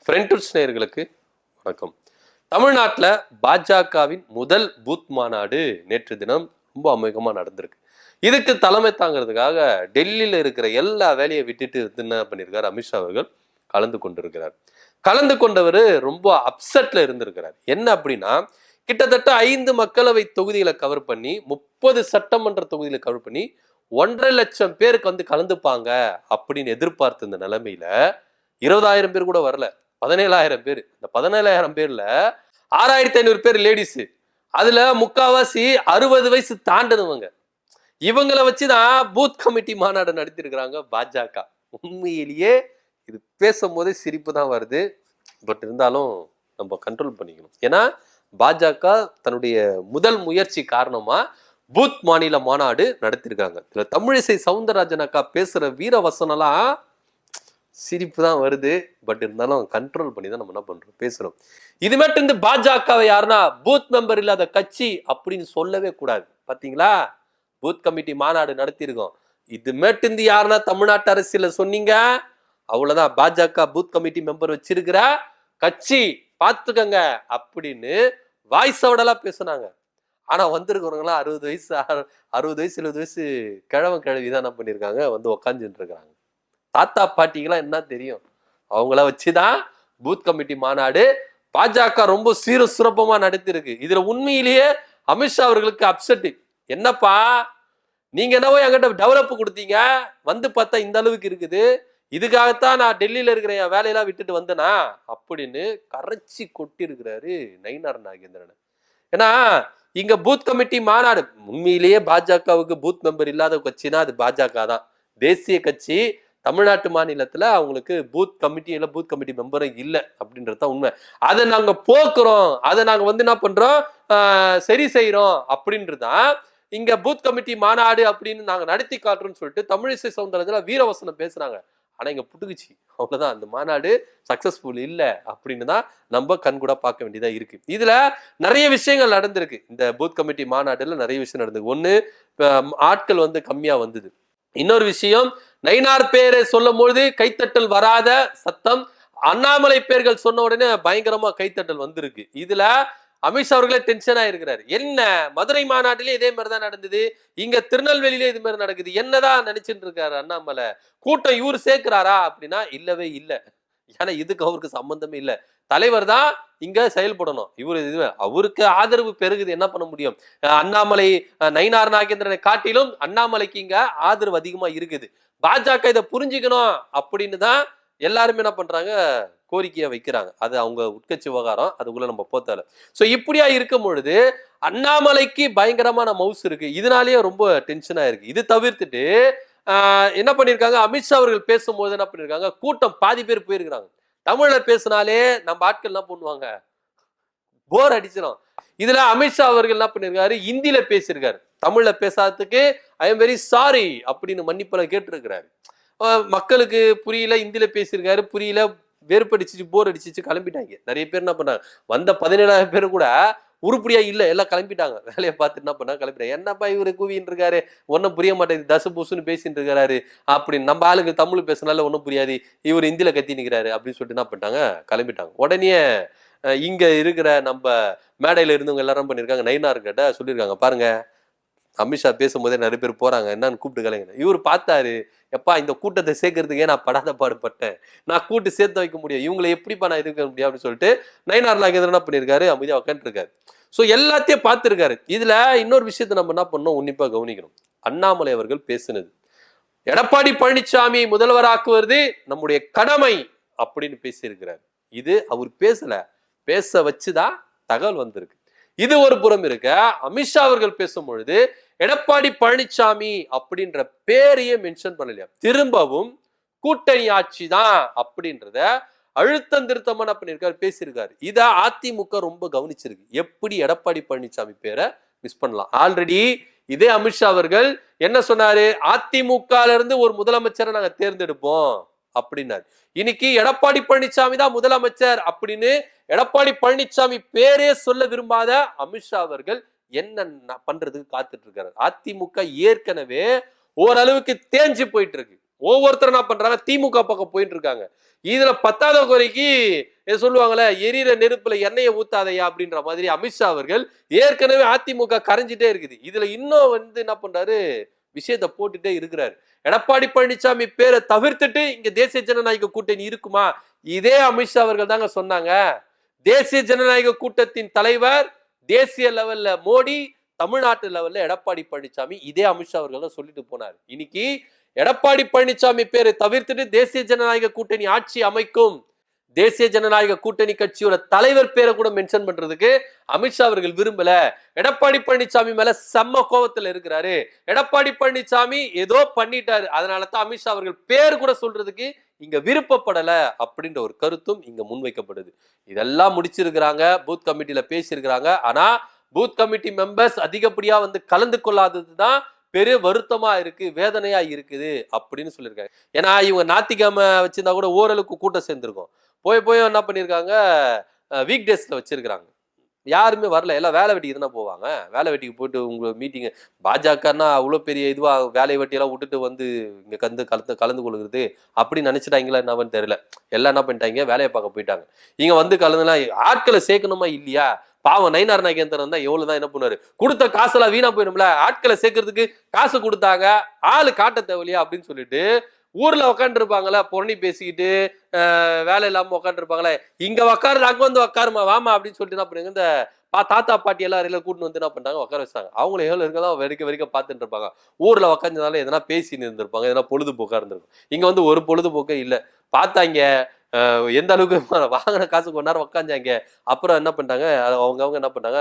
Friends நேயர்களுக்கு வணக்கம். தமிழ்நாட்டில் பாஜகவின் முதல் பூத் மாநாடு நேற்று தினம் ரொம்ப அமோகமாக நடந்திருக்கு. இதுக்கு தலைமை தாங்கிறதுக்காக டெல்லியில் இருக்கிற எல்லா வேலையை விட்டுட்டு என்ன பண்ணியிருக்காரு, அமித்ஷா அவர்கள் கலந்து கொண்டிருக்கிறார். கலந்து கொண்டவர் ரொம்ப அப்செட்ல இருந்திருக்கிறார். என்ன அப்படின்னா, கிட்டத்தட்ட 5 மக்களவை தொகுதிகளை கவர் பண்ணி 30 சட்டமன்ற தொகுதிகளை கவர் பண்ணி 1.5 லட்சம் பேருக்கு வந்து கலந்துப்பாங்க அப்படின்னு எதிர்பார்த்த இந்த நிலைமையில 20,000 பேர் கூட வரல, 17,000 பேர். இந்த 17,000 பேர்ல 6,500 பேர் லேடிஸ். அதுல முக்காவாசி 60 வயசு தாண்டனவங்க. இவங்களை வச்சுதான் பூத் கமிட்டி மாநாடு நடத்திருக்கிறாங்க பாஜக. உண்மையிலேயே இது பேசும்போதே சிரிப்பு தான் வருது. பட் இருந்தாலும் நம்ம கண்ட்ரோல் பண்ணிக்கணும். ஏன்னா பாஜக தன்னுடைய முதல் முயற்சி காரணமா பூத் மாநில மாநாடு நடத்திருக்காங்க. இதுல தமிழிசை சவுந்தரராஜன் அக்கா பேசுற வீர வசனம்லாம் சிரிப்பு தான் வருது. பட் இருந்தாலும் கண்ட்ரோல் பண்ணி தான் நம்ம என்ன பண்றோம், பேசுறோம். இதுமேட்டு இருந்து பாஜகவை யாருன்னா பூத் மெம்பர் இல்லாத கட்சி அப்படின்னு சொல்லவே கூடாது. பாத்தீங்களா, பூத் கமிட்டி மாநாடு நடத்திருக்கோம். இதுமேட்டு இருந்து யாருன்னா தமிழ்நாட்டு அரசியல சொன்னீங்க, அவ்வளவுதான். பாஜக பூத் கமிட்டி மெம்பர் வச்சிருக்கிற கட்சி பாத்துக்கங்க அப்படின்னு வாய்ஸோடலாம் பேசுனாங்க. ஆனா வந்திருக்கிறவங்களாம் 60 வயசு 70 வயசு கிழவிதான் என்ன பண்ணிருக்காங்க, வந்து உக்காந்துட்டு இருக்காங்க. தாத்தா பாட்டிக்கெல்லாம் என்ன தெரியும், அவங்கள வச்சுதான் பூத் கமிட்டி மாநாடு பாஜக ரொம்ப சீர சுரப்பமா நடத்திருக்கு. இதுல உண்மையிலேயே அமித்ஷா அவர்களுக்கு அப்செட். என்னப்பா நீங்க என்னவோ என்கிட்ட டெவலப் கொடுத்தீங்க, வந்து பார்த்தா இந்த அளவுக்கு இருக்குது, இதுக்காகத்தான் நான் டெல்லியில இருக்கிற என் வேலையெல்லாம் விட்டுட்டு வந்தேனா அப்படின்னு கரைச்சி கொட்டி இருக்கிறாரு நயினார் நாகேந்திரன். ஏன்னா இங்க பூத் கமிட்டி மாநாடு உண்மையிலேயே பாஜகவுக்கு பூத் மெம்பர் இல்லாத கட்சினா அது பாஜக தான். தேசிய கட்சி தமிழ்நாட்டு மாநிலத்துல அவங்களுக்கு பூத் கமிட்டி மெம்பரும் இல்லை அப்படின்றதுதான் உண்மை. அதை நாங்க போக்குறோம், அதை நாங்க வந்து என்ன பண்றோம், சரி செய்யறோம் அப்படின்றதான் இங்க பூத் கமிட்டி மாநாடு அப்படின்னு நாங்க நடத்தி காட்டுறோம்னு சொல்லிட்டு தமிழிசை சவுந்தரராஜன் வீரவசனம் பேசுறாங்க. ஆனா இங்க புட்டுக்குச்சு, அவ்வளவுதான். அந்த மாநாடு சக்சஸ்ஃபுல் இல்லை அப்படின்னு தான் நம்ம கண்கூட பார்க்க வேண்டியதா இருக்கு. இதுல நிறைய விஷயங்கள் நடந்திருக்கு. இந்த பூத் கமிட்டி மாநாடுல நிறைய விஷயம் நடந்திருக்கு. ஒண்ணு, ஆட்கள் வந்து கம்மியா வந்தது. இன்னொரு விஷயம், நயினார் பேரை சொல்லும் பொழுது கைத்தட்டல் வராத சத்தம், அண்ணாமலை பேர்கள் சொன்ன உடனே பயங்கரமா கைத்தட்டல் வந்திருக்கு. இதுல அமித்ஷா அவர்களே டென்ஷன் ஆயிருக்கிறாரு. என்ன மதுரை மாநாட்டிலே இதே மாதிரிதான் நடந்தது, இங்க திருநெல்வேலியிலே இது மாதிரி நடக்குது, என்னதான் நினைச்சிட்டு இருக்காரு அண்ணாமலை, கூட்டம் இவரு சேர்க்கிறாரா அப்படின்னா இல்லவே இல்லை. ஏன்னா இதுக்கு அவருக்கு சம்பந்தமே இல்லை. தலைவர் தான் இங்க செயல்படணும். அவருக்கு ஆதரவு பெருகுது, என்ன பண்ண முடியும். அண்ணாமலை நயினார் நாகேந்திரனை காட்டிலும் அண்ணாமலைக்கு இங்க ஆதரவு அதிகமா இருக்குது. பாஜக இதை புரிஞ்சுக்கணும் அப்படின்னு தான் எல்லாருமே என்ன பண்றாங்க, கோரிக்கையை வைக்கிறாங்க. அது அவங்க உட்கட்சி விவகாரம், அதுக்குள்ள நம்ம போத்தால. சோ இப்படியா இருக்கும் பொழுது அண்ணாமலைக்கு பயங்கரமான மவுஸ் இருக்கு. இதனாலேயே ரொம்ப டென்ஷனா இருக்கு. இது தவிர்த்துட்டு என்ன பண்ணிருக்காங்க, அமித்ஷா அவர்கள் பேசும்போது என்ன பண்ணிருக்காங்க, கூட்டம் பாதி பேர் போயிருக்கிறாங்க. தமிழ்ல பேசினாலே நம்ம ஆட்கள் என்ன பண்ணுவாங்க, போர் அடிச்சிடும். இதுல அமித்ஷா அவர்கள் என்ன பண்ணிருக்காரு, இந்தியில பேசியிருக்காரு. தமிழ்ல பேசாததுக்கு ஐ எம் வெரி சாரி அப்படின்னு மன்னிப்பெல்லாம் கேட்டிருக்கிறாரு. மக்களுக்கு புரியல, இந்தியில பேசியிருக்காரு, புரியல, வெறுப்படிச்சிச்சு, போர் அடிச்சிச்சு, கிளம்பிட்டாங்க. நிறைய பேர் என்ன பண்ணாங்க, வந்த 17,000 பேர் கூட உருப்படியா இல்ல, எல்லாம் கிளம்பிட்டாங்க. வேலையை பார்த்துட்டு என்ன பண்ணா கிளம்பிட்டாங்க. என்னப்பா இவரு கூவின்னு இருக்காரு, ஒன்னும் புரிய மாட்டேங்குது, தசு பூசுன்னு பேசிட்டு இருக்காரு அப்படின்னு. நம்ம ஆளுக்கு தமிழ் பேசினால ஒன்னும் புரியாது, இவர் இந்தியில கத்தி நிற்கிறாரு அப்படின்னு சொல்லிட்டு என்ன பண்ணிட்டாங்க, கிளம்பிட்டாங்க. உடனே இங்க இருக்கிற நம்ம மேடையில இருந்தவங்க எல்லாரும் பண்ணிருக்காங்க, நயினார் கிட்ட சொல்லியிருக்காங்க, பாருங்க அமித்ஷா பேசும்போதே நிறைய பேர் போறாங்க, என்னன்னு கூப்பிட்டு கலைங்க. இவர் பார்த்தாரு, எப்பா இந்த கூட்டத்தை சேர்க்கறதுக்கே நான் படாத பாடுபட்டேன், நான் கூட்டு சேர்த்து வைக்க முடியும், இவங்களை எப்படிப்பா நான் இருக்க முடியும் அப்படின்னு சொல்லிட்டு நயினார் நாகேந்திரன் என்ன பண்ணிருக்காரு, அமைதியா உட்காந்துட்டு இருக்காரு. சோ எல்லாத்தையும் பார்த்திருக்காரு. இதுல இன்னொரு விஷயத்த நம்ம என்ன பண்ணோம், உன்னிப்பா கவனிக்கணும். அண்ணாமலை அவர்கள் பேசினது, எடப்பாடி பழனிசாமி முதல்வராக்குவது நம்முடைய கடமை அப்படின்னு பேசியிருக்கிறார். இது அவர் பேசல, பேச வச்சுதான் தகவல் வந்திருக்கு. இது ஒரு புறம் இருக்க, அமித்ஷா அவர்கள் பேசும் பொழுது எடப்பாடி பழனிசாமி அப்படின்ற பேரையே மென்ஷன் பண்ணலையா, திரும்பவும் கூட்டணி ஆட்சி தான் அப்படின்றத அழுத்தம் திருத்தமா பண்ணிருக்காரு, பேசியிருக்காரு. இத அதிமுக ரொம்ப கவனிச்சிருக்கு. எப்படி எடப்பாடி பழனிசாமி பேரை மிஸ் பண்ணலாம். ஆல்ரெடி இதே அமித்ஷா அவர்கள் என்ன சொன்னாரு, அதிமுக இருந்து ஒரு முதலமைச்சரை நாங்க தேர்ந்தெடுப்போம் அப்படின்னாரு. இன்னைக்கு எடப்பாடி பழனிசாமி தான் முதலமைச்சர் அப்படின்னு எடப்பாடி பழனிசாமி பேரே சொல்ல விரும்பாத அமித்ஷா அவர்கள் என்ன பண்றதுக்கு காத்துட்டு இருக்காரு. அதிமுக ஏற்கனவே ஓரளவுக்கு தேஞ்சு போயிட்டு இருக்கு. ஒவ்வொருத்தரும் என்ன பண்றாங்க, திமுக பக்கம் போயிட்டு இருக்காங்க. இதுல 10வது குறைக்கு சொல்லுவாங்கல்ல, எரியிற நெருப்புல எண்ணெயை ஊத்தாதையா அப்படின்ற மாதிரி அமித்ஷா அவர்கள் ஏற்கனவே அதிமுக கரைஞ்சிட்டே இருக்குது. இதுல இன்னும் என்ன பண்றாரு, விஷயத்தை போட்டுட்டே இருக்கிறாரு. எடப்பாடி பழனிசாமி பேரை தவிர்த்துட்டு இங்க தேசிய ஜனநாயக கூட்டணி இருக்குமா? இதே அமித்ஷா அவர்கள் தாங்க சொன்னாங்க. தேசிய ஜனநாயக கூட்டத்தின் தலைவர் தேசிய லெவல்ல மோடி, தமிழ்நாட்டு லெவல்ல எடப்பாடி பழனிசாமி. இதே அமித்ஷா அவர்கள் தான் சொல்லிட்டு போனார். இன்னைக்கு எடப்பாடி பழனிசாமி பேரை தவிர்த்துட்டு தேசிய ஜனநாயக கூட்டணி ஆட்சி அமைக்கும். தேசிய ஜனநாயக கூட்டணி கட்சியோட தலைவர் பேரை கூட மென்ஷன் பண்றதுக்கு அமித்ஷா அவர்கள் விரும்பல. எடப்பாடி பழனிசாமி மேல செம்ம கோபத்துல இருக்கிறாரு. எடப்பாடி பழனிசாமி ஏதோ பண்ணிட்டாரு, அதனாலதான் அமித்ஷா அவர்கள் பேர் கூட சொல்றதுக்கு இங்க விருப்பப்படல அப்படின்ற ஒரு கருத்தும் இங்க முன்வைக்கப்படுது. இதெல்லாம் முடிச்சிருக்கிறாங்க, பூத் கமிட்டியில பேசியிருக்கிறாங்க. ஆனா பூத் கமிட்டி மெம்பர்ஸ் அதிகப்படியா கலந்து கொள்ளாததுதான் பெரிய வருத்தமா இருக்கு, வேதனையா இருக்குது அப்படின்னு சொல்லியிருக்காங்க. ஏன்னா இவங்க ஞாயிற்றுக்கிழமை வச்சிருந்தா கூட ஓரளவுக்கு கூட்டம் சேர்ந்திருக்கும். போய் என்ன பண்ணியிருக்காங்க, வீக் டேஸ்ல வச்சிருக்கிறாங்க. யாருமே வரல, எல்லாம் வேலை வெட்டிக்கு தானே போவாங்க. வேலை வெட்டிக்கு போயிட்டு உங்க மீட்டிங் பாஜகன்னா அவ்வளோ பெரிய இதுவா வேலை வெட்டியெல்லாம் விட்டுட்டு இங்க கலந்து கொள்கிறது அப்படின்னு நினைச்சிட்டாங்களா என்னன்னு தெரியல. எல்லாம் என்ன பண்ணிட்டாங்க, வேலையை பார்க்க போயிட்டாங்க. இங்க கலந்துலாம் ஆட்களை சேர்க்கணுமா இல்லையா? பாவம் நயினார் நாகேந்திரன் தான் எவ்வளவுதான் என்ன பண்ணுவாரு, கொடுத்த காசெல்லாம் வீணா போயிடும்ல, ஆட்களை சேர்க்கறதுக்கு காசு கொடுத்தாங்க, ஆளு காட்ட தேவையா அப்படின்னு சொல்லிட்டு ஊர்ல உக்காண்டு இருப்பாங்களா, பொறணி பேசிக்கிட்டு வேலை இல்லாம உக்காண்டு இருப்பாங்களே, இங்க உக்காரு அங்க உக்காருமா வாமா அப்படின்னு சொல்லிட்டு என்ன பண்ணுங்க, இந்த தாத்தா பாட்டி எல்லாம் கூட்டு என்ன பண்ணாங்க, உட்கார வச்சாங்க. அவங்களும் எவ்வளவு இருக்கதான் வரைக்கும் பார்த்துட்டு இருப்பாங்க. ஊர்ல உக்காந்ததால எதனா பேசின்னு இருந்திருப்பாங்க, எதனா பொழுதுபோக்கா இருந்திருக்கும். இங்க ஒரு பொழுதுபோக்கே இல்லை. பார்த்தாங்க எந்த அளவுக்கு வாங்கின காசு கொஞ்ச நேரம் உக்காந்தாங்க. அப்புறம் என்ன பண்ணிட்டாங்க, அவங்க என்ன பண்ணாங்க,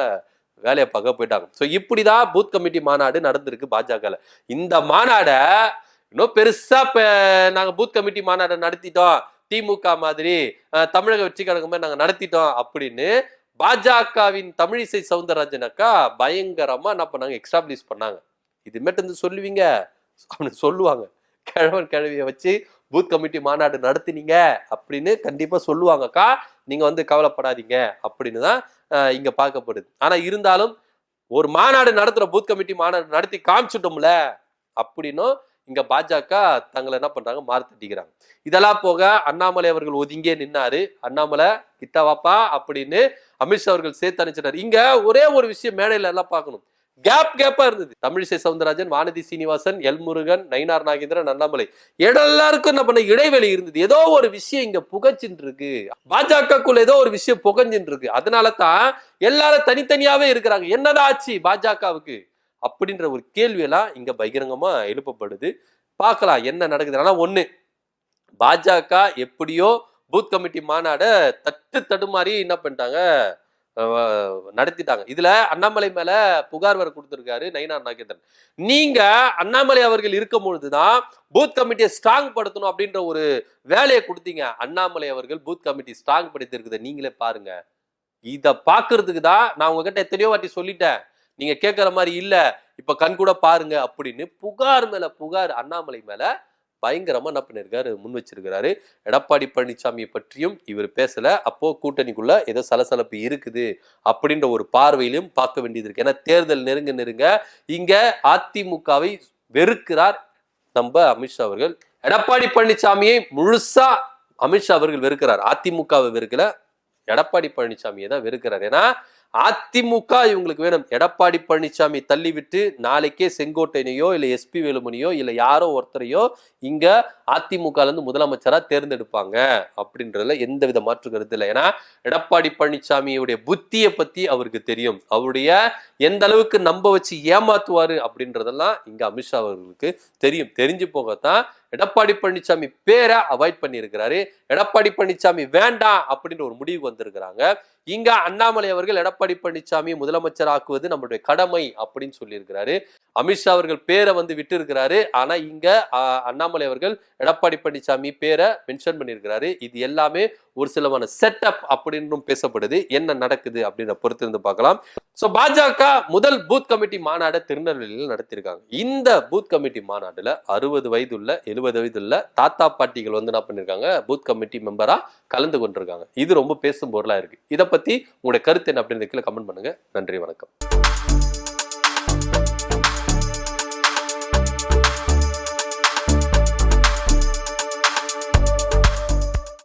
வேலையை பார்க்க போயிட்டாங்க. ஸோ இப்படிதான் பூத் கமிட்டி மாநாடு நடந்திருக்கு பாஜக. இந்த மாநாட இன்னும் பெருசா நாங்க பூத் கமிட்டி மாநாடு நடத்திட்டோம், திமுக மாதிரி தமிழக வெற்றி கழகம் மாதிரி நாங்க நடத்திட்டோம் அப்படின்னு பாஜகவின் தமிழிசை சவுந்தரராஜன் அக்கா பயங்கரமா என்ன பண்ணாங்க, எக்ஸ்டாப்ளிஷ் பண்ணாங்க. இது மட்டும் சொல்லுவீங்க அப்படின்னு சொல்லுவாங்க. கிழவிய வச்சு பூத் கமிட்டி மாநாடு நடத்தினீங்க அப்படின்னு கண்டிப்பா சொல்லுவாங்கக்கா, நீங்க கவலைப்படாதீங்க அப்படின்னு தான் இங்க பார்க்கப்படுது. ஆனா இருந்தாலும் ஒரு மாநாடு நடத்துற பூத் கமிட்டி மாநாடு நடத்தி காமிச்சுட்டோம்ல அப்படின்னும் இங்க பாஜக தங்களை என்ன பண்றாங்க, மார்த்தட்டிக்கிறாங்க. இதெல்லாம் போக அண்ணாமலை அவர்கள் ஒதுங்கே நின்னாரு. அண்ணாமலை கிட்ட வாப்பா அப்படின்னு அமித்ஷா அவர்கள் சேர்த்து அனுப்பிச்சிட்டாரு. இங்க ஒரே ஒரு விஷயம் மேடையில எல்லாம் பார்க்கணும், கேப்பா இருந்தது. தமிழிசை சவுந்தரராஜன், வானதி சீனிவாசன், எல் முருகன், நயினார் நாகேந்திரன், அண்ணாமலை எல்லாருக்கும் என்ன பண்ண இடைவெளி இருந்தது. ஏதோ ஒரு விஷயம் இங்க புகச்சின்னு இருக்கு, பாஜகக்குள்ள ஏதோ ஒரு விஷயம் புகஞ்சின்னு இருக்கு. அதனாலதான் எல்லாரும் தனித்தனியாவே இருக்கிறாங்க. என்னதான் ஆச்சு பாஜகவுக்கு அப்படின்ற ஒரு கேள்வியெல்லாம் இங்க பகிரங்கமா எழுப்பப்படுது. பார்க்கலாம் என்ன நடக்குது. ஆனா ஒண்ணு, பாஜக எப்படியோ பூத் கமிட்டி மாநாட தடுமாறி என்ன பண்ணிட்டாங்க, நடத்திட்டாங்க. இதுல அண்ணாமலை மேல புகார் வர கொடுத்திருக்காரு நயினார் நாகேந்திரன். நீங்க அண்ணாமலை அவர்கள் இருக்கும் பொழுதுதான் பூத் கமிட்டியை ஸ்ட்ராங் படுத்தணும் அப்படின்ற ஒரு வேலையை கொடுத்தீங்க. அண்ணாமலை அவர்கள் பூத் கமிட்டி ஸ்ட்ராங் படுத்தி இருக்குத நீங்களே பாருங்க. இத பாக்குறதுக்கு தான் நான் உங்ககிட்ட எத்தனையோ வாட்டி சொல்லிட்டேன், நீங்க கேட்கற மாதிரி இல்ல, இப்ப கண் கூட பாருங்க அப்படின்னு புகார் மேல புகார் அண்ணாமலை மேல பயங்கரமா என்ன பண்ணிருக்காரு, முன் வச்சிருக்கிறாரு. எடப்பாடி பழனிசாமியை பற்றியும் இவர் பேசல. அப்போ கூட்டணிக்குள்ள ஏதோ சலசலப்பு இருக்குது அப்படின்ற ஒரு பார்வையிலும் பார்க்க வேண்டியது இருக்கு. ஏன்னா தேர்தல் நெருங்க இங்க அதிமுகவை வெறுக்கிறார் நம்ம அமித்ஷா அவர்கள். எடப்பாடி பழனிசாமியை முழுசா அமித்ஷா அவர்கள் வெறுக்கிறார். அதிமுகவை வெறுக்கல, எடப்பாடி பழனிசாமியை தான் வெறுக்கிறார். ஏன்னா அதிமுக இவங்களுக்கு வேணும். எடப்பாடி பழனிசாமி தள்ளிவிட்டு நாளைக்கே செங்கோட்டையனையோ இல்ல எஸ்பி வேலுமணியோ இல்ல யாரோ ஒருத்தரையோ இங்க அதிமுக முதலமைச்சரா தேர்ந்தெடுப்பாங்க அப்படின்றதுல எந்த வித மாற்று கருத்து இல்லை. ஏன்னா எடப்பாடி பழனிசாமியுடைய புத்தியை பத்தி அவருக்கு தெரியும், அவருடைய எந்த அளவுக்கு நம்ப வச்சு ஏமாத்துவாரு அப்படின்றதெல்லாம் இங்க அமித்ஷா அவர்களுக்கு தெரியும். தெரிஞ்சு போகத்தான் எடப்பாடி பழனிசாமி பேரை அவாய்ட் பண்ணியிருக்கிறாரு. எடப்பாடி பழனிசாமி வேண்டாம் அப்படின்ற ஒரு முடிவுக்கு வந்திருக்கிறாங்க. இங்க அண்ணாமலை அவர்கள் எடப்பாடி பழனிசாமி முதலமைச்சர் ஆக்குவது நம்மளுடைய கடமை அப்படின்னு சொல்லியிருக்கிறாரு. அமித்ஷா அவர்கள் பேரை விட்டு இருக்கிறாரு. ஆனா இங்க அண்ணாமலை அவர்கள் எடப்பாடி பழனிசாமி பேரை மென்ஷன் பண்ணியிருக்கிறாரு. இது எல்லாமே ஒரு சிலமான செட்டப் அப்படின்னு பேசப்படுது. என்ன நடக்குது அப்படின்ற பொறுத்து இருந்து பார்க்கலாம். சோ பாஜக முதல் பூத் கமிட்டி மாநாடு திருநெல்வேலியில் நடத்திருக்காங்க. இந்த பூத் கமிட்டி மாநாடுல 60 வயதுள்ள 70 வயதுள்ள தாத்தா பாட்டிகள் என்ன பண்ணிருக்காங்க, பூத் கமிட்டி மெம்பரா கலந்து கொண்டிருக்காங்க. இது ரொம்ப பேசும் பொருளா இருக்கு. இதை பத்தி உங்களுடைய கருத்து என்ன அப்படின்னு கமெண்ட் பண்ணுங்க. நன்றி, வணக்கம்.